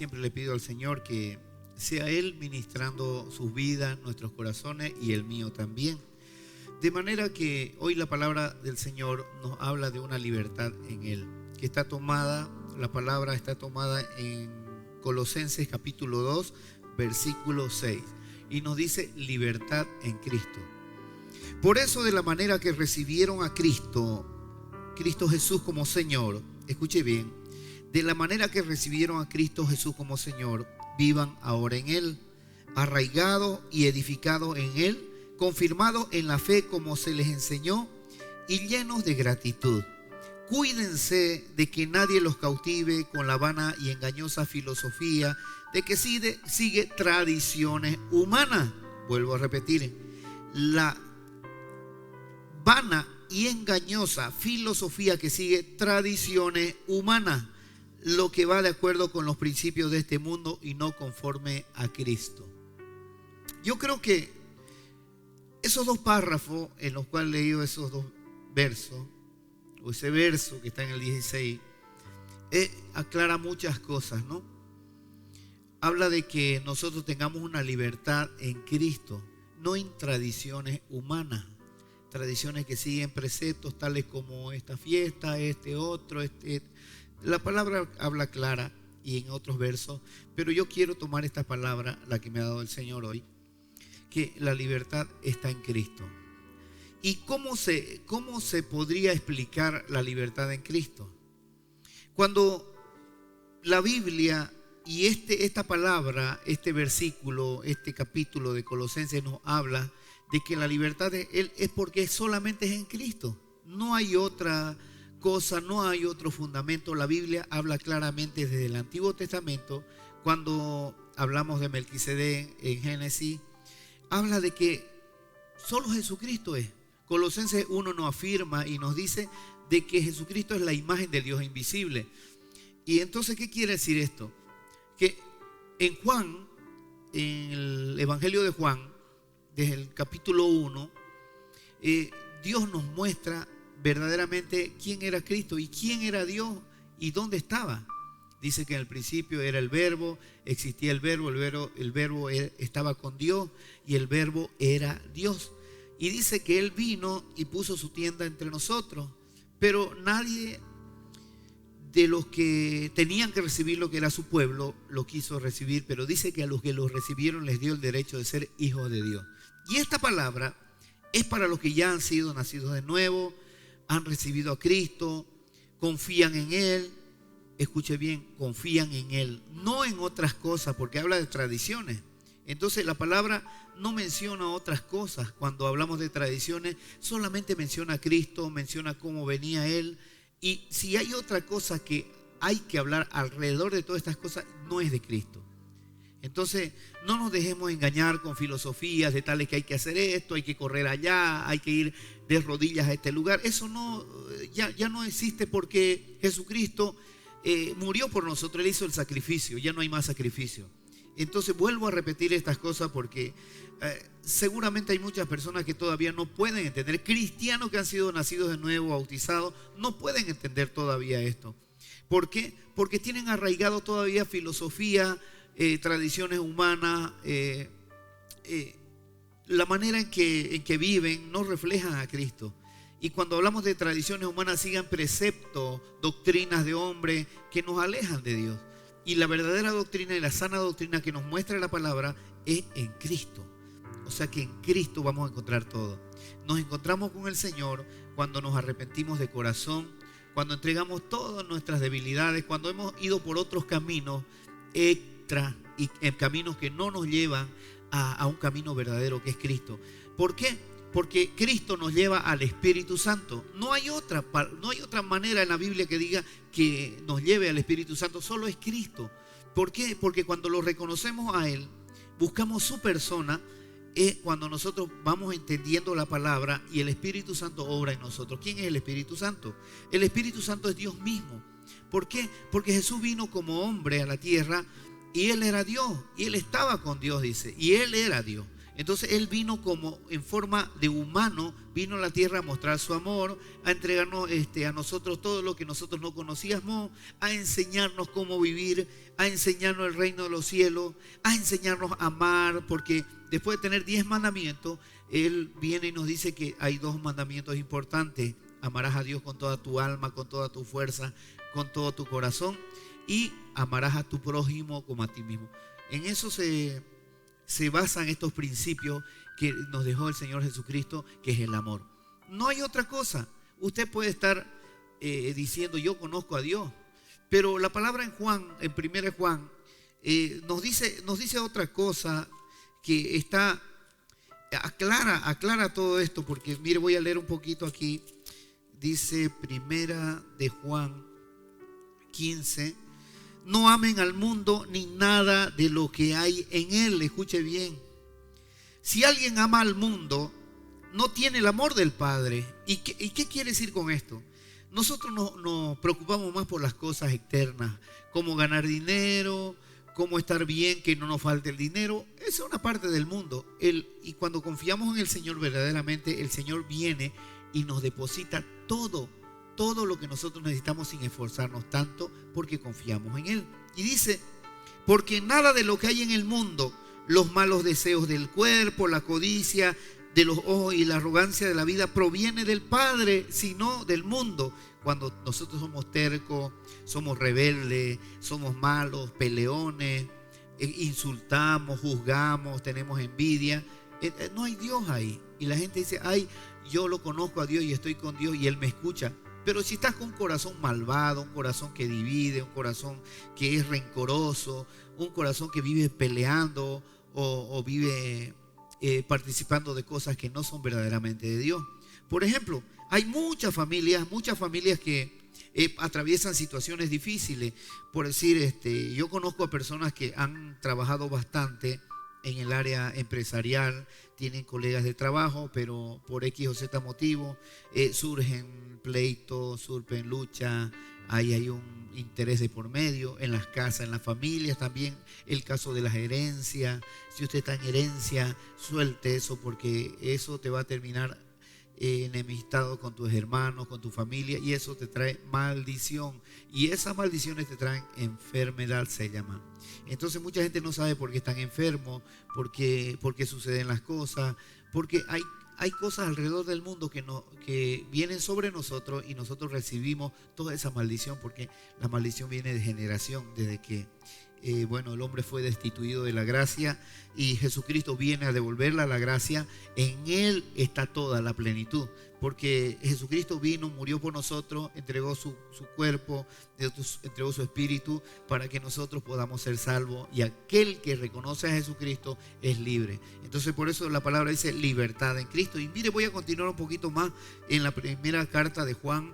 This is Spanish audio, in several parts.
siempre le pido al Señor que sea Él ministrando sus vidas, nuestros corazones y el mío también. De manera que hoy la palabra del Señor nos habla de una libertad en Él, que está tomada, la palabra está tomada en Colosenses capítulo 2, versículo 6, y nos dice libertad en Cristo. Por eso, de la manera que recibieron a Cristo Jesús como Señor, escuche bien, de la manera que recibieron a Cristo Jesús como Señor, vivan ahora en Él, arraigados y edificados en Él, confirmados en la fe como se les enseñó y llenos de gratitud. Cuídense de que nadie los cautive con la vana y engañosa filosofía de que sigue tradiciones humanas. Vuelvo a repetir, la vana y engañosa filosofía que sigue tradiciones humanas, lo que va de acuerdo con los principios de este mundo y no conforme a Cristo. Yo creo que esos dos párrafos en los cuales he leído esos dos versos, o ese verso que está en el 16, aclara muchas cosas, ¿no? Habla de que nosotros tengamos una libertad en Cristo, no en tradiciones humanas, tradiciones que siguen preceptos tales como esta fiesta, este otro, La palabra habla clara y en otros versos, pero yo quiero tomar esta palabra, la que me ha dado el Señor hoy, que la libertad está en Cristo. ¿Y cómo se podría explicar la libertad en Cristo? Cuando la Biblia y esta palabra, este versículo, este capítulo de Colosenses nos habla de que la libertad de Él es porque solamente es en Cristo. No hay otra cosa, no hay otro fundamento. La Biblia habla claramente desde el Antiguo Testamento, cuando hablamos de Melquisedec en Génesis, habla de que solo Jesucristo es. Colosenses 1 nos afirma y nos dice de que Jesucristo es la imagen del Dios invisible. Y entonces, ¿qué quiere decir esto? Que en Juan, en el Evangelio de Juan, desde el capítulo 1, Dios nos muestra verdaderamente quién era Cristo y quién era Dios y dónde estaba. Dice que en el principio era el verbo, existía el verbo estaba con Dios y el verbo era Dios. Y dice que Él vino y puso su tienda entre nosotros, pero nadie de los que tenían que recibir lo que era su pueblo lo quiso recibir, pero dice que a los que lo recibieron les dio el derecho de ser hijos de Dios. Y esta palabra es para los que ya han sido nacidos de nuevo, han recibido a Cristo, confían en Él. Escuche bien, confían en Él, no en otras cosas, porque habla de tradiciones. Entonces la palabra no menciona otras cosas. Cuando hablamos de tradiciones, solamente menciona a Cristo, menciona cómo venía Él. Y si hay otra cosa que hay que hablar alrededor de todas estas cosas, no es de Cristo. Entonces no nos dejemos engañar con filosofías de tales que hay que hacer esto, hay que correr allá, hay que ir de rodillas a este lugar. Eso no, ya no existe, porque Jesucristo murió por nosotros, Él hizo el sacrificio, ya no hay más sacrificio. Entonces vuelvo a repetir estas cosas porque seguramente hay muchas personas que todavía no pueden entender, cristianos que han sido nacidos de nuevo, bautizados, no pueden entender todavía esto. ¿Por qué? Porque tienen arraigado todavía filosofía, tradiciones humanas, la manera en que viven no reflejan a Cristo. Y cuando hablamos de tradiciones humanas, sigan preceptos, doctrinas de hombre que nos alejan de Dios. Y la verdadera doctrina y la sana doctrina que nos muestra la palabra es en Cristo. O sea que en Cristo vamos a encontrar todo. Nos encontramos con el Señor cuando nos arrepentimos de corazón, cuando entregamos todas nuestras debilidades, cuando hemos ido por otros caminos extra y en caminos que no nos llevan a un camino verdadero que es Cristo. ¿Por qué? Porque Cristo nos lleva al Espíritu Santo. No hay otra manera en la Biblia que diga que nos lleve al Espíritu Santo. Solo es Cristo. ¿Por qué? Porque cuando lo reconocemos a Él, buscamos su persona, es cuando nosotros vamos entendiendo la palabra y el Espíritu Santo obra en nosotros. ¿Quién es el Espíritu Santo? El Espíritu Santo es Dios mismo. ¿Por qué? Porque Jesús vino como hombre a la tierra y Él era Dios y Él estaba con Dios, dice, y Él era Dios. Entonces Él vino como en forma de humano, vino a la tierra a mostrar su amor, a entregarnos a nosotros todo lo que nosotros no conocíamos, a enseñarnos cómo vivir, a enseñarnos el reino de los cielos, a enseñarnos a amar, porque después de tener 10 mandamientos, Él viene y nos dice que hay 2 mandamientos importantes: amarás a Dios con toda tu alma, con toda tu fuerza, con todo tu corazón, y amarás a tu prójimo como a ti mismo. En eso se basan estos principios que nos dejó el Señor Jesucristo, que es el amor. No hay otra cosa. Usted puede estar diciendo yo conozco a Dios, pero la palabra en Juan, en 1 Juan, nos dice otra cosa que está aclara todo esto, porque mire, voy a leer un poquito aquí. Dice 1 de Juan 15: no amen al mundo ni nada de lo que hay en él. Escuche bien. Si alguien ama al mundo, no tiene el amor del Padre. ¿Y qué quiere decir con esto? Nosotros nos preocupamos más por las cosas externas, cómo ganar dinero, cómo estar bien, que no nos falte el dinero. Esa es una parte del mundo. Y cuando confiamos en el Señor verdaderamente, el Señor viene y nos deposita todo lo que nosotros necesitamos sin esforzarnos tanto, porque confiamos en Él. Y dice: porque nada de lo que hay en el mundo, los malos deseos del cuerpo, la codicia de los ojos y la arrogancia de la vida, proviene del Padre, sino del mundo. Cuando nosotros somos tercos, somos rebeldes, somos malos, peleones, insultamos, juzgamos, tenemos envidia, no hay Dios ahí. Y la gente dice: ay, yo lo conozco a Dios y estoy con Dios y Él me escucha. Pero si estás con un corazón malvado, un corazón que divide, un corazón que es rencoroso, un corazón que vive peleando o vive participando de cosas que no son verdaderamente de Dios. Por ejemplo, hay muchas familias que atraviesan situaciones difíciles. Por decir, yo conozco a personas que han trabajado bastante en el área empresarial, tienen colegas de trabajo, pero por X o Z motivo surgen pleitos, surgen luchas, hay un interés de por medio en las casas, en las familias también. El caso de las herencias: si usted está en herencia, suelte eso, porque eso te va a terminar enemistado con tus hermanos, con tu familia, y eso te trae maldición, y esas maldiciones te traen enfermedad, se llama. Entonces mucha gente no sabe por qué están enfermos, por qué suceden las cosas, porque hay cosas alrededor del mundo que vienen sobre nosotros, y nosotros recibimos toda esa maldición, porque la maldición viene de generación, desde que el hombre fue destituido de la gracia y Jesucristo viene a devolverle la gracia. En Él está toda la plenitud, porque Jesucristo vino, murió por nosotros, entregó su cuerpo, entregó su espíritu para que nosotros podamos ser salvos, y aquel que reconoce a Jesucristo es libre. Entonces por eso la palabra dice libertad en Cristo. Y mire, voy a continuar un poquito más en la primera carta de Juan,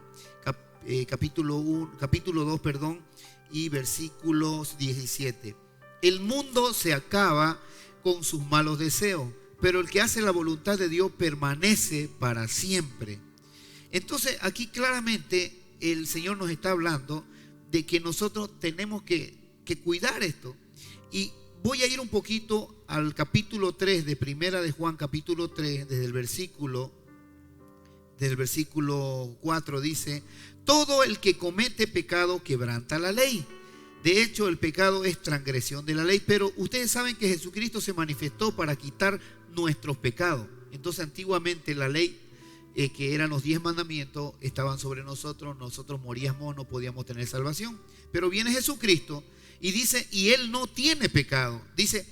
capítulo 2, y versículos 17. El mundo se acaba con sus malos deseos, pero el que hace la voluntad de Dios permanece para siempre. Entonces aquí claramente el Señor nos está hablando de que nosotros tenemos que cuidar esto. Y voy a ir un poquito al capítulo 3 de Primera de Juan, capítulo 3, desde el versículo 4 dice: todo el que comete pecado quebranta la ley. De hecho, el pecado es transgresión de la ley, pero ustedes saben que Jesucristo se manifestó para quitar nuestros pecados. Entonces, antiguamente la ley, que eran los 10 mandamientos, estaban sobre nosotros moríamos, no podíamos tener salvación. Pero viene Jesucristo y dice, y Él no tiene pecado. Dice,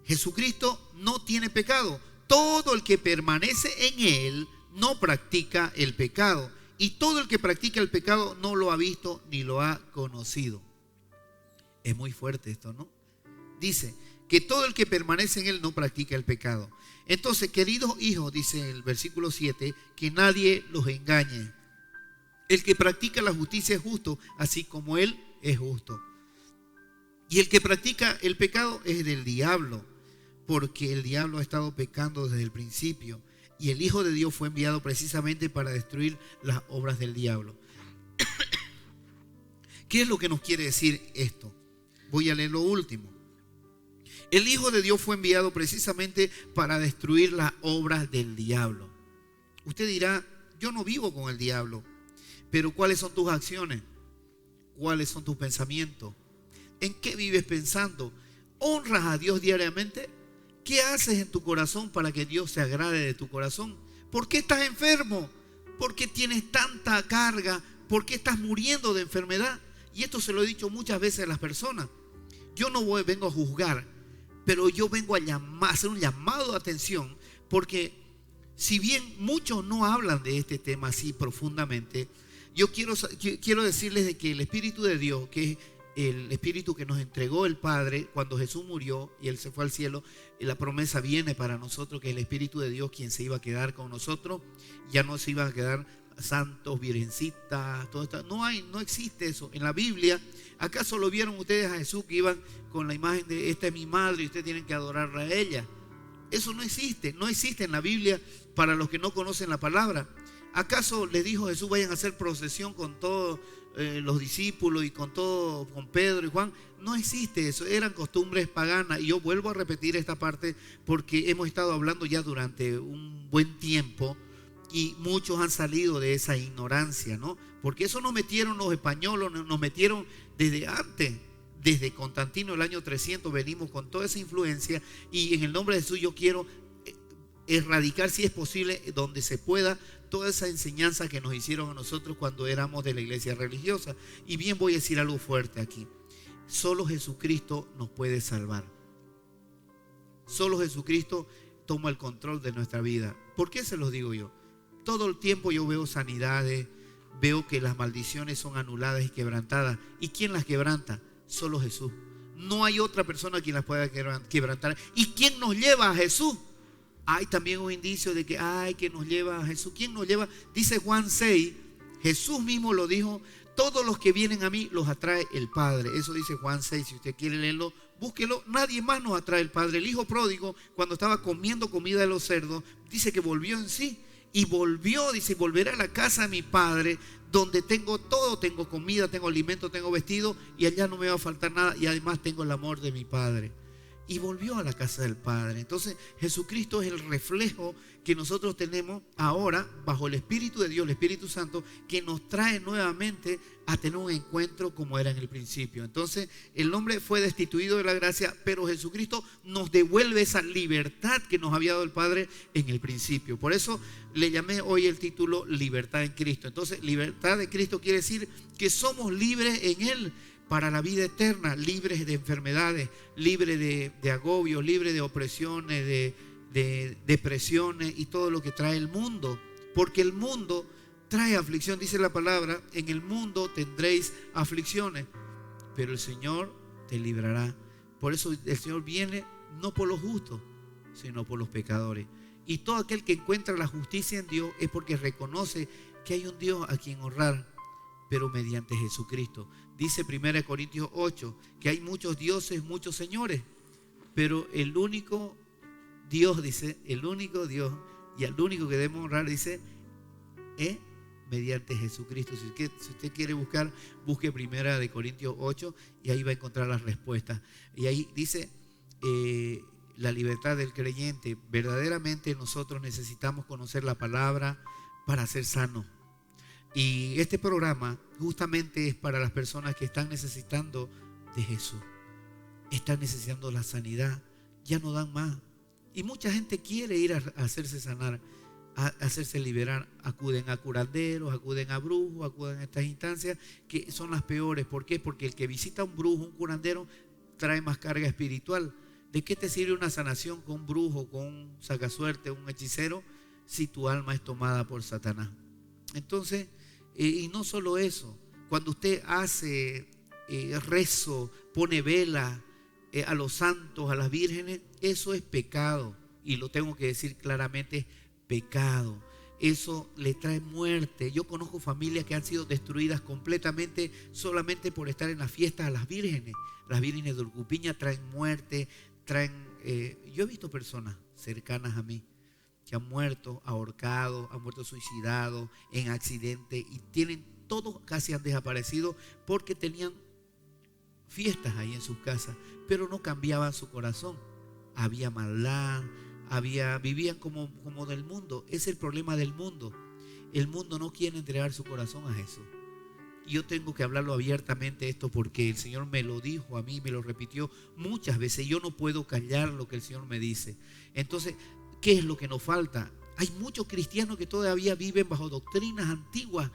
Jesucristo no tiene pecado. Todo el que permanece en Él no practica el pecado. Y todo el que practica el pecado no lo ha visto ni lo ha conocido. Es muy fuerte esto, ¿no? Dice que todo el que permanece en Él no practica el pecado. Entonces, queridos hijos, dice el versículo 7, que nadie los engañe. El que practica la justicia es justo, así como Él es justo. Y el que practica el pecado es del diablo, porque el diablo ha estado pecando desde el principio. Y el Hijo de Dios fue enviado precisamente para destruir las obras del diablo. ¿Qué es lo que nos quiere decir esto? Voy a leer lo último. El Hijo de Dios fue enviado precisamente para destruir las obras del diablo. Usted dirá, yo no vivo con el diablo, pero ¿cuáles son tus acciones? ¿Cuáles son tus pensamientos? ¿En qué vives pensando? ¿Honras a Dios diariamente? ¿Qué haces en tu corazón para que Dios se agrade de tu corazón? ¿Por qué estás enfermo? ¿Por qué tienes tanta carga? ¿Por qué estás muriendo de enfermedad? Y esto se lo he dicho muchas veces a las personas. Yo no vengo a juzgar, pero yo vengo a hacer un llamado de atención, porque si bien muchos no hablan de este tema así profundamente, yo quiero decirles de que el Espíritu de Dios, que es el Espíritu que nos entregó el Padre cuando Jesús murió y Él se fue al cielo, y la promesa viene para nosotros, que el Espíritu de Dios quien se iba a quedar con nosotros, ya no se iban a quedar santos, virgencitas, todo esto. No existe eso en la Biblia. ¿Acaso lo vieron ustedes a Jesús que iban con la imagen de esta es mi madre y ustedes tienen que adorarla a ella? Eso no existe en la Biblia para los que no conocen la palabra. ¿Acaso les dijo Jesús vayan a hacer procesión con todos los discípulos y con Pedro y Juan? No existe eso, eran costumbres paganas. Y yo vuelvo a repetir esta parte porque hemos estado hablando ya durante un buen tiempo y muchos han salido de esa ignorancia, ¿no? Porque eso nos metieron los españoles, nos metieron desde antes. Desde Constantino, el año 300, venimos con toda esa influencia, y en el nombre de Jesús yo quiero erradicar, si es posible, donde se pueda, toda esa enseñanza que nos hicieron a nosotros cuando éramos de la iglesia religiosa. Y bien, voy a decir algo fuerte aquí. Solo Jesucristo nos puede salvar. Solo Jesucristo toma el control de nuestra vida. ¿Por qué se los digo yo? Todo el tiempo yo veo sanidades, veo que las maldiciones son anuladas y quebrantadas. ¿Y quién las quebranta? Solo Jesús. No hay otra persona quien las pueda quebrantar. ¿Y quién nos lleva a Jesús? Hay también un indicio de que nos lleva a Jesús. ¿Quién nos lleva? Dice Juan 6, Jesús mismo lo dijo: todos los que vienen a mí los atrae el Padre. Eso dice Juan 6, si usted quiere leerlo, búsquelo. Nadie más nos atrae el Padre. El hijo pródigo, cuando estaba comiendo comida de los cerdos, dice que volvió en sí. Y volvió, dice, volveré a la casa de mi Padre, donde tengo todo, tengo comida, tengo alimento, tengo vestido, y allá no me va a faltar nada, y además tengo el amor de mi Padre. Y volvió a la casa del Padre. Entonces Jesucristo es el reflejo que nosotros tenemos ahora bajo el Espíritu de Dios, el Espíritu Santo, que nos trae nuevamente a tener un encuentro como era en el principio. Entonces el hombre fue destituido de la gracia, pero Jesucristo nos devuelve esa libertad que nos había dado el Padre en el principio. Por eso le llamé hoy el título Libertad en Cristo. Entonces libertad de Cristo quiere decir que somos libres en Él para la vida eterna, libres de enfermedades, libres de agobios, libres de opresiones, de depresiones y todo lo que trae el mundo. Porque el mundo trae aflicción, dice la palabra: en el mundo tendréis aflicciones, pero el Señor te librará. Por eso el Señor viene no por los justos, sino por los pecadores. Y todo aquel que encuentra la justicia en Dios es porque reconoce que hay un Dios a quien honrar, pero mediante Jesucristo. Dice 1 Corintios 8 que hay muchos dioses, muchos señores, pero el único Dios, dice, el único Dios y al único que debemos honrar, dice, es mediante Jesucristo. Si usted quiere buscar, busque 1 Corintios 8 y ahí va a encontrar las respuestas. Y ahí dice la libertad del creyente. Verdaderamente nosotros necesitamos conocer la palabra para ser sanos. Y este programa justamente es para las personas que están necesitando de Jesús, están necesitando la sanidad, ya no dan más. Y mucha gente quiere ir a hacerse sanar, a hacerse liberar. Acuden a curanderos, acuden a brujos, acuden a estas instancias que son las peores. ¿Por qué? Porque el que visita a un brujo, un curandero, trae más carga espiritual. ¿De qué te sirve una sanación con un brujo, con un sacasuerte, un hechicero, si tu alma es tomada por Satanás? Entonces, y no solo eso, cuando usted hace rezo, pone vela a los santos, a las vírgenes, eso es pecado. Y lo tengo que decir claramente, es pecado. Eso le trae muerte. Yo conozco familias que han sido destruidas completamente solamente por estar en las fiestas a las vírgenes. Las vírgenes de Urcupiña traen muerte, yo he visto personas cercanas a mí que han muerto ahorcados, han muerto suicidados, en accidente, y todos casi han desaparecido porque tenían fiestas ahí en sus casas, pero no cambiaban su corazón. Había maldad, vivían como del mundo. Es el problema del mundo. El mundo no quiere entregar su corazón a Jesús. Yo tengo que hablarlo abiertamente esto porque el Señor me lo dijo a mí, me lo repitió muchas veces. Yo no puedo callar lo que el Señor me dice. Entonces, ¿qué es lo que nos falta? Hay muchos cristianos que todavía viven bajo doctrinas antiguas,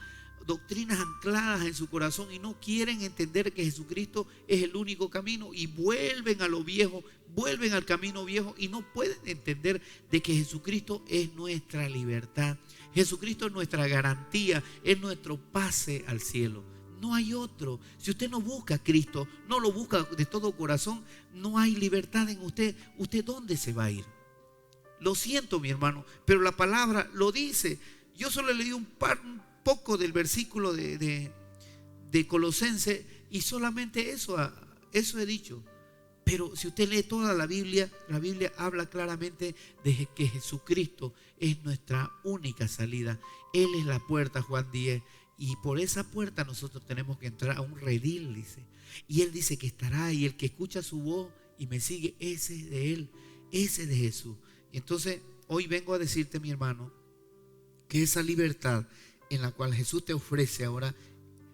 doctrinas ancladas en su corazón y no quieren entender que Jesucristo es el único camino y vuelven a lo viejo, vuelven al camino viejo y no pueden entender de que Jesucristo es nuestra libertad. Jesucristo es nuestra garantía, es nuestro pase al cielo. No hay otro. Si usted no busca a Cristo, no lo busca de todo corazón, no hay libertad en usted. ¿Usted dónde se va a ir? Lo siento, mi hermano, pero la palabra lo dice. Yo solo he leído un poco del versículo de Colosenses y solamente eso he dicho. Pero si usted lee toda la Biblia habla claramente de que Jesucristo es nuestra única salida. Él es la puerta, Juan 10, y por esa puerta nosotros tenemos que entrar a un redil, dice. Y Él dice que estará ahí, el que escucha su voz y me sigue, ese es de Él, ese es de Jesús. Y entonces hoy vengo a decirte, mi hermano, que esa libertad en la cual Jesús te ofrece ahora,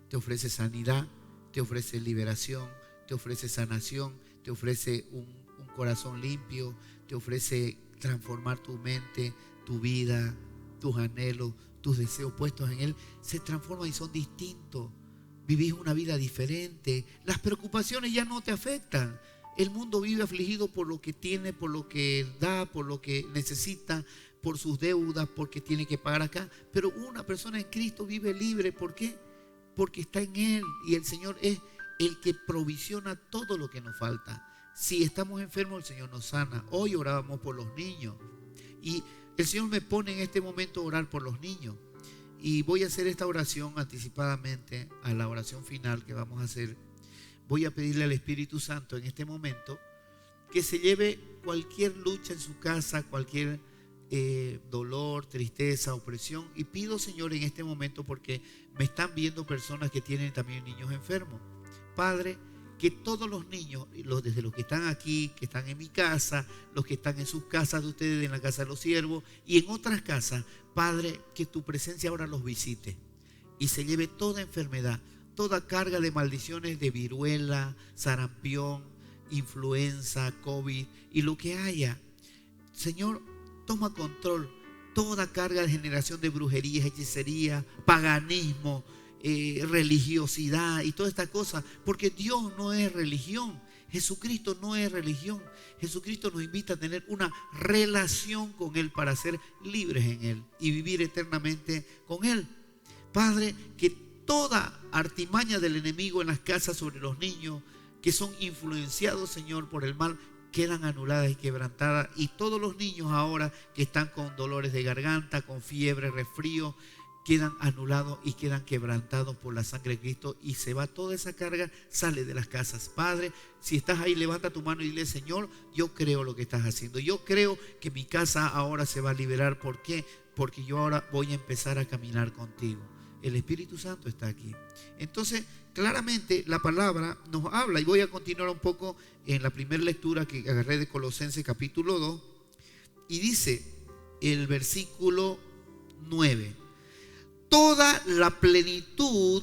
te ofrece sanidad, te ofrece liberación, te ofrece sanación, te ofrece un corazón limpio, te ofrece transformar tu mente, tu vida, tus anhelos, tus deseos puestos en Él, se transforman y son distintos. Vivís una vida diferente. Las preocupaciones ya no te afectan. El mundo vive afligido por lo que tiene, por lo que da, por lo que necesita, por sus deudas, porque tiene que pagar acá. Pero una persona en Cristo vive libre. ¿Por qué? Porque está en Él y el Señor es el que provisiona todo lo que nos falta. Si estamos enfermos, el Señor nos sana. Hoy orábamos por los niños y el Señor me pone en este momento a orar por los niños. Y voy a hacer esta oración anticipadamente a la oración final que vamos a hacer. Voy a pedirle al Espíritu Santo en este momento que se lleve cualquier lucha en su casa, cualquier dolor, tristeza, opresión. Y pido, Señor, en este momento, porque me están viendo personas que tienen también niños enfermos. Padre, que todos los niños, desde los que están aquí, que están en mi casa, los que están en sus casas de ustedes, en la casa de los siervos y en otras casas, Padre, que tu presencia ahora los visite y se lleve toda enfermedad, toda carga de maldiciones de viruela, sarampión, influenza, COVID y lo que haya. Señor, toma control. Toda carga de generación de brujerías, hechicería, paganismo, religiosidad y toda esta cosa, porque Dios no es religión, Jesucristo no es religión. Jesucristo nos invita a tener una relación con Él para ser libres en Él y vivir eternamente con Él. Padre, que toda artimaña del enemigo en las casas sobre los niños que son influenciados, Señor, por el mal, quedan anuladas y quebrantadas, y todos los niños ahora que están con dolores de garganta, con fiebre, resfrío, quedan anulados y quedan quebrantados por la sangre de Cristo y se va toda esa carga, sale de las casas. Padre, si estás ahí, levanta tu mano y dile: Señor, yo creo lo que estás haciendo, yo creo que mi casa ahora se va a liberar. ¿Por qué? Porque yo ahora voy a empezar a caminar contigo. El Espíritu Santo está aquí. Entonces, claramente la palabra nos habla, y voy a continuar un poco en la primera lectura que agarré de Colosenses capítulo 2, y dice el versículo 9: toda la plenitud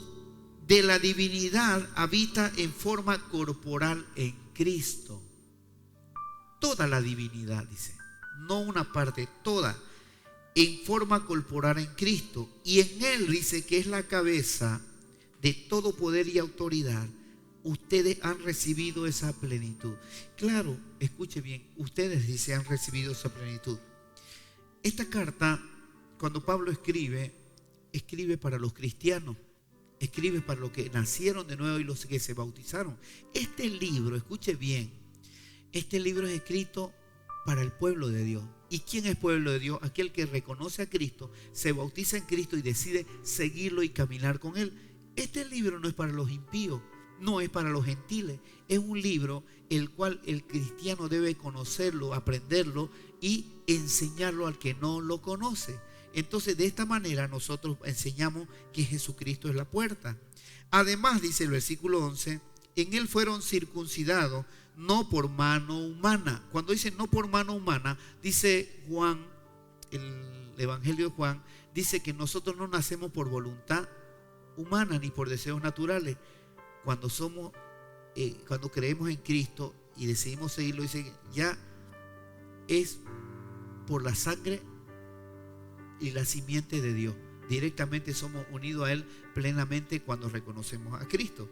de la divinidad habita en forma corporal en Cristo. Toda la divinidad, dice, no una parte, toda, en forma corporal en Cristo. Y en Él dice que es la cabeza de todo poder y autoridad. Ustedes han recibido esa plenitud. Claro, escuche bien, ustedes dice han recibido esa plenitud. Esta carta, cuando Pablo escribe para los cristianos, escribe para los que nacieron de nuevo y los que se bautizaron. Este libro, escuche bien, este libro es escrito para el pueblo de Dios. ¿Y quién es pueblo de Dios? Aquel que reconoce a Cristo, se bautiza en Cristo y decide seguirlo y caminar con Él. Este libro no es para los impíos, no es para los gentiles. Es un libro el cual el cristiano debe conocerlo, aprenderlo y enseñarlo al que no lo conoce. Entonces, de esta manera nosotros enseñamos que Jesucristo es la puerta. Además, dice el versículo 11, en él fueron circuncidados, no por mano humana. Cuando dice no por mano humana, dice Juan, el Evangelio de Juan, dice que nosotros no nacemos por voluntad humana ni por deseos naturales. Cuando creemos en Cristo y decidimos seguirlo, dice ya es por la sangre y la simiente de Dios. Directamente somos unidos a Él plenamente cuando reconocemos a Cristo.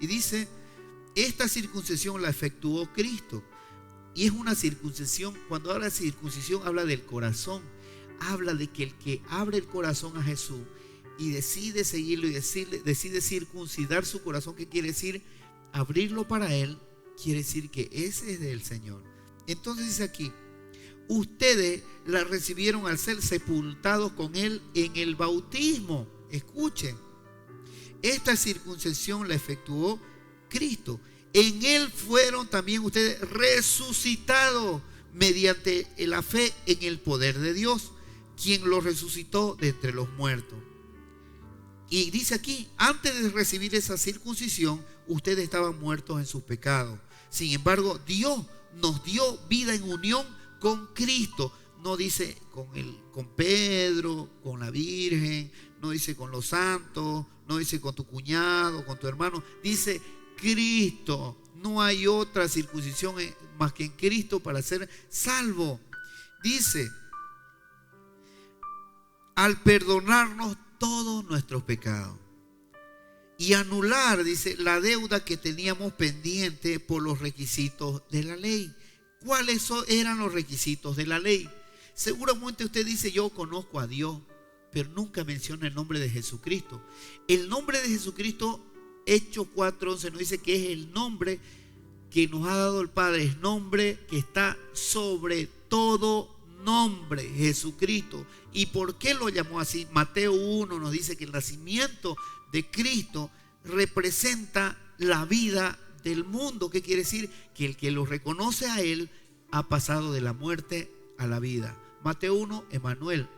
Y dice, esta circuncisión la efectuó Cristo. Y es una circuncisión, cuando habla de circuncisión, habla del corazón. Habla de que el que abre el corazón a Jesús y decide seguirlo y decide circuncidar su corazón, ¿qué quiere decir? Abrirlo para Él, quiere decir que ese es del Señor. Entonces dice aquí, ustedes la recibieron al ser sepultados con Él en el bautismo. Escuchen, esta circuncisión la efectuó Cristo. En Él fueron también ustedes resucitados mediante la fe en el poder de Dios, quien los resucitó de entre los muertos. Y dice aquí, antes de recibir esa circuncisión, ustedes estaban muertos en sus pecados. Sin embargo, Dios nos dio vida en unión con Cristo. No dice con Pedro, con la Virgen, no dice con los santos, no dice con tu cuñado, con tu hermano. Dice Cristo. No hay otra circuncisión más que en Cristo para ser salvo. Dice, al perdonarnos todos nuestros pecados y anular, dice, la deuda que teníamos pendiente por los requisitos de la ley. ¿Cuáles eran los requisitos de la ley? Seguramente usted dice, yo conozco a Dios, pero nunca menciona el nombre de Jesucristo. El nombre de Jesucristo, Hechos 4:11, nos dice que es el nombre que nos ha dado el Padre, es nombre que está sobre todo nombre, Jesucristo. ¿Y por qué lo llamó así? Mateo 1 nos dice que el nacimiento de Cristo representa la vida del mundo. ¿Qué quiere decir? Que el que lo reconoce a Él ha pasado de la muerte a la vida. Mateo 1, Emmanuel,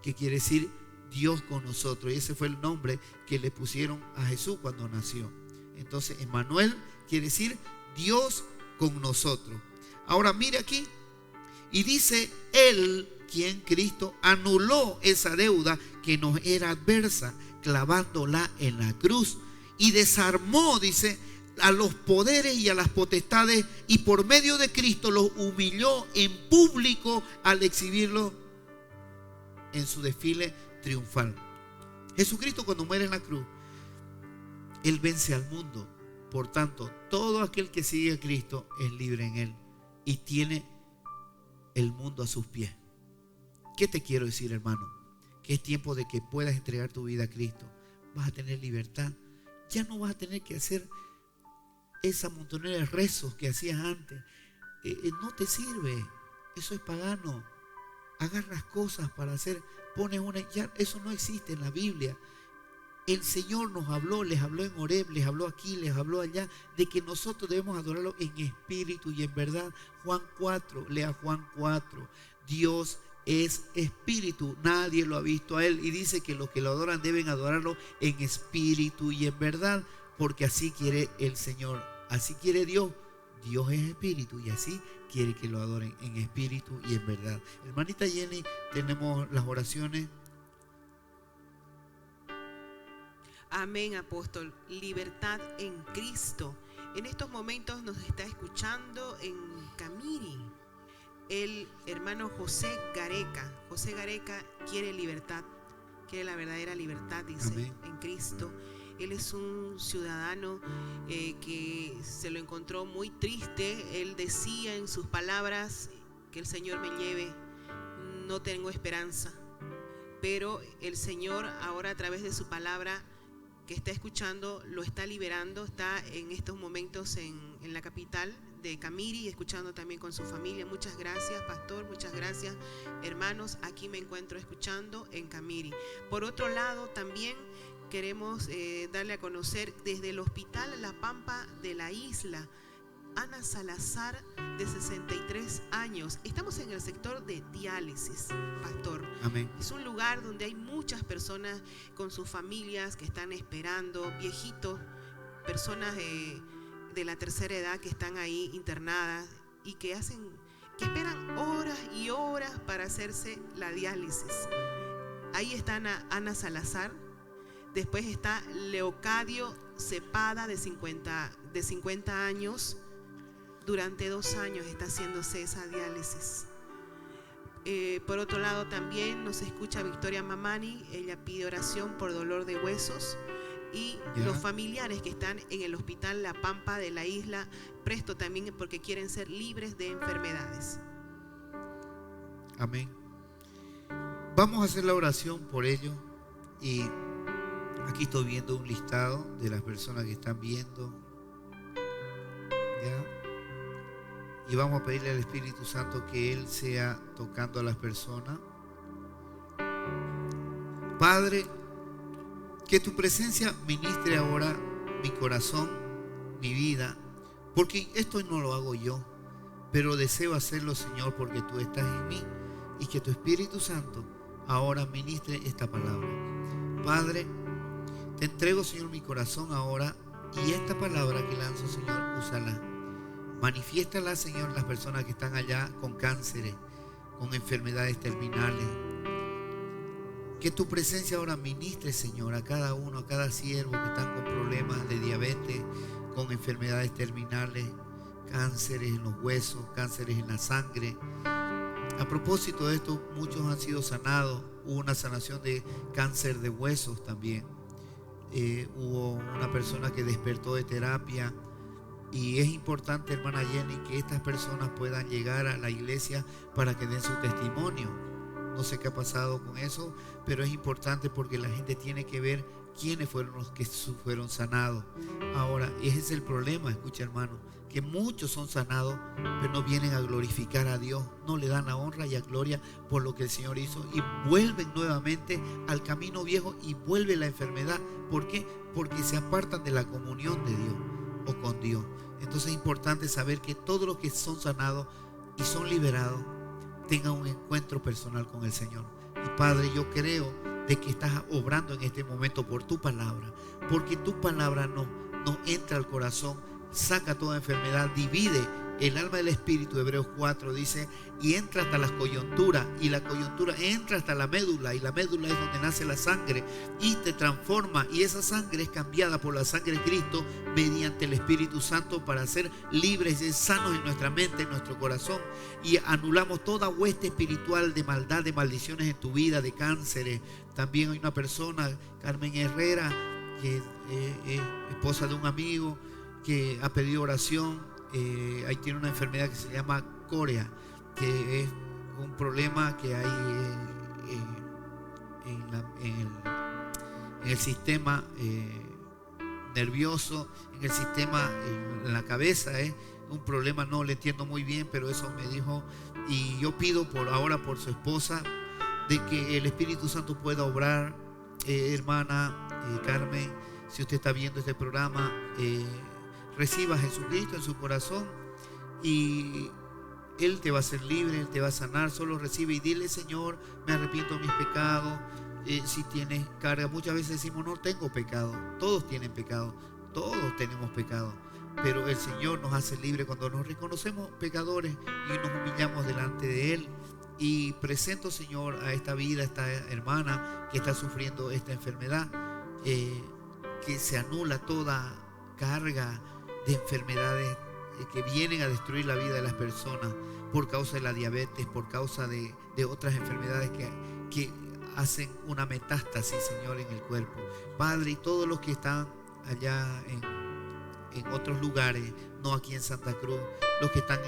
que quiere decir Dios con nosotros. Y ese fue el nombre que le pusieron a Jesús cuando nació. Entonces, Emmanuel quiere decir Dios con nosotros. Ahora mire aquí. Y dice, Él, quien Cristo, anuló esa deuda que nos era adversa, clavándola en la cruz. Y desarmó, dice, a los poderes y a las potestades, y por medio de Cristo los humilló en público al exhibirlo en su desfile triunfal. Jesucristo, cuando muere en la cruz, Él vence al mundo. Por tanto, todo aquel que sigue a Cristo es libre en Él y tiene el mundo a sus pies. ¿Qué te quiero decir, hermano? Que es tiempo de que puedas entregar tu vida a Cristo. Vas a tener libertad. Ya no vas a tener que hacer esa montonera de rezos que hacías antes. No te sirve. Eso es pagano. Agarras cosas para hacer, ya eso no existe en la Biblia. El Señor nos habló, les habló en Horeb, les habló aquí, les habló allá, de que nosotros debemos adorarlo en espíritu y en verdad. Juan 4, lea Juan 4. Dios es espíritu, nadie lo ha visto a Él, y dice que los que lo adoran deben adorarlo en espíritu y en verdad, porque así quiere el Señor, así quiere Dios. Dios es espíritu y así quiere que lo adoren en espíritu y en verdad. Hermanita Jenny, tenemos las oraciones. Amén, apóstol. Libertad en Cristo. En estos momentos nos está escuchando en Camiri el hermano José Gareca. José Gareca quiere libertad, quiere la verdadera libertad, dice. Amén. En Cristo. Él es un ciudadano que se lo encontró muy triste. Él decía en sus palabras, que el Señor me lleve, no tengo esperanza. Pero el Señor ahora, a través de su palabra que está escuchando, lo está liberando. Está en estos momentos en la capital de Camiri, escuchando también con su familia. Muchas gracias, pastor, muchas gracias, hermanos. Aquí me encuentro escuchando en Camiri. Por otro lado, también queremos darle a conocer desde el Hospital La Pampa de la Isla, Ana Salazar, de 63 años. Estamos en el sector de diálisis, pastor. Amén. Es un lugar donde hay muchas personas con sus familias que están esperando, viejitos, personas de la tercera edad que están ahí internadas y que esperan horas y horas para hacerse la diálisis. Ahí está Ana Salazar. Después está Leocadio Cepada, de 50 años. Durante 2 años está haciéndose esa diálisis. Por otro lado también nos escucha Victoria Mamani. Ella pide oración por dolor de huesos. Y los familiares que están en el hospital La Pampa de la isla Presto también, porque quieren ser libres de enfermedades. Amén. Vamos a hacer la oración por ello. Y aquí estoy viendo un listado de las personas que están viendo. ¿Ya? Y vamos a pedirle al Espíritu Santo que Él sea tocando a las personas. Padre, que tu presencia ministre ahora mi corazón, mi vida, porque esto no lo hago yo, pero deseo hacerlo, Señor, porque tú estás en mí, y que tu Espíritu Santo ahora ministre esta palabra. Padre, te entrego, Señor, mi corazón ahora, y esta palabra que lanzo, Señor, úsala. Manifiéstala, Señor, en las personas que están allá con cánceres, con enfermedades terminales. Que tu presencia ahora ministre, Señor, a cada uno, a cada siervo que están con problemas de diabetes, con enfermedades terminales, cánceres en los huesos, cánceres en la sangre. A propósito de esto, muchos han sido sanados. Hubo una sanación de cáncer de huesos también. Hubo una persona que despertó de terapia. Y es importante, hermana Jenny, que estas personas puedan llegar a la iglesia para que den su testimonio. No sé qué ha pasado con eso, pero es importante porque la gente tiene que ver quiénes fueron los que fueron sanados. Ahora, ese es el problema, escucha, hermano, que muchos son sanados, pero no vienen a glorificar a Dios, no le dan la honra y la gloria por lo que el Señor hizo, y vuelven nuevamente al camino viejo y vuelve la enfermedad. ¿Por qué? Porque se apartan de la comunión de Dios o con Dios. Entonces es importante saber que todos los que son sanados y son liberados tengan un encuentro personal con el Señor. Y Padre, yo creo de que estás obrando en este momento por tu palabra, porque tu palabra nos entra al corazón, saca toda enfermedad, divide el alma del espíritu. Hebreos 4 dice, y entra hasta las coyunturas, y la coyuntura entra hasta la médula, y la médula es donde nace la sangre, y te transforma, y esa sangre es cambiada por la sangre de Cristo mediante el Espíritu Santo para ser libres y sanos en nuestra mente, en nuestro corazón, y anulamos toda hueste espiritual de maldad, de maldiciones en tu vida, de cánceres. También hay una persona, Carmen Herrera, que es esposa de un amigo, que ha pedido oración. Ahí tiene una enfermedad que se llama corea, que es un problema que hay en el sistema nervioso, en el sistema, en la cabeza. Un problema, no le entiendo muy bien, pero eso me dijo. Y yo pido ahora por su esposa, de que el Espíritu Santo pueda obrar. Hermana Carmen, si usted está viendo este programa, reciba a Jesucristo en su corazón y Él te va a hacer libre, Él te va a sanar. Solo recibe y dile: Señor, me arrepiento de mis pecados. Si tienes carga, muchas veces decimos no tengo pecado. Todos tienen pecado, todos tenemos pecado, pero el Señor nos hace libre cuando nos reconocemos pecadores y nos humillamos delante de Él. Y presento, Señor, a esta vida, a esta hermana que está sufriendo esta enfermedad, que se anula toda carga de enfermedades que vienen a destruir la vida de las personas por causa de la diabetes, por causa de otras enfermedades que hacen una metástasis, Señor, en el cuerpo. Padre, y todos los que están allá en otros lugares, no aquí en Santa Cruz, los que están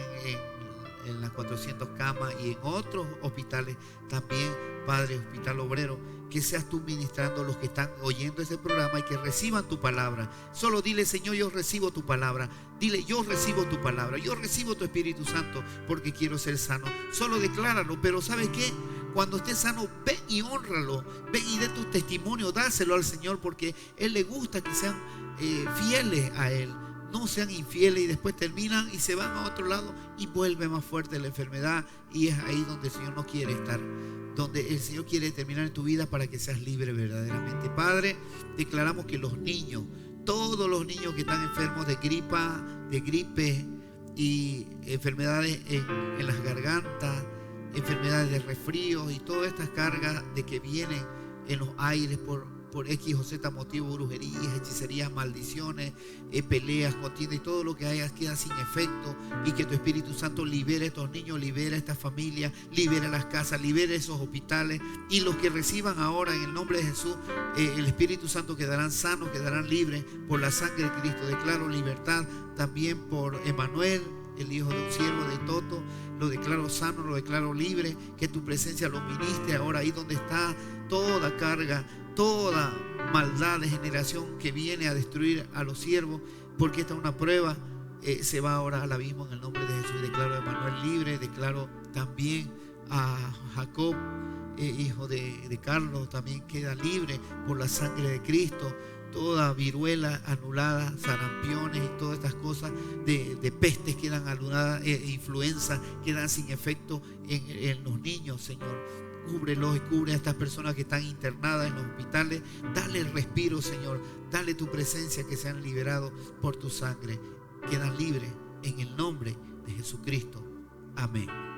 en las 400 camas y en otros hospitales también, Padre, Hospital Obrero, que seas tú ministrando a los que están oyendo ese programa y que reciban tu palabra. Solo dile: Señor, yo recibo tu palabra. Dile: yo recibo tu palabra, yo recibo tu Espíritu Santo porque quiero ser sano. Solo decláralo, pero ¿sabes qué? Cuando estés sano, ven y honralo, ven y dé tu testimonio, dáselo al Señor, porque Él le gusta que sean fieles a Él. No sean infieles y después terminan y se van a otro lado y vuelve más fuerte la enfermedad, y es ahí donde el Señor no quiere estar, donde el Señor quiere terminar en tu vida para que seas libre verdaderamente. Padre, declaramos que los niños Todos los niños que están enfermos de gripe y enfermedades en las gargantas, enfermedades de resfríos y todas estas cargas de que vienen en los aires por X o Z motivo, brujerías, hechicerías, maldiciones, peleas, contiendas y todo lo que haya queda sin efecto, y que tu Espíritu Santo libere a estos niños, libere a estas familias, libere a las casas, libere a esos hospitales, y los que reciban ahora en el nombre de Jesús el Espíritu Santo quedarán sanos, quedarán libres por la sangre de Cristo. Declaro libertad también por Emanuel, el hijo de un siervo de Toto. Lo declaro sano, lo declaro libre, que tu presencia lo ministre ahora ahí donde está toda carga, toda maldad de generación que viene a destruir a los siervos, porque esta es una prueba. Se va ahora al abismo en el nombre de Jesús. Declaro a Emanuel libre. Declaro también a Jacob, hijo de Carlos, también queda libre por la sangre de Cristo. Toda viruela anulada, sarampiones y todas estas cosas de pestes quedan anuladas, influenza quedan sin efecto en los niños, Señor. Cúbrelos y cubre a estas personas que están internadas en los hospitales. Dale el respiro, Señor. Dale tu presencia, que sean liberados por tu sangre. Quedan libres en el nombre de Jesucristo. Amén.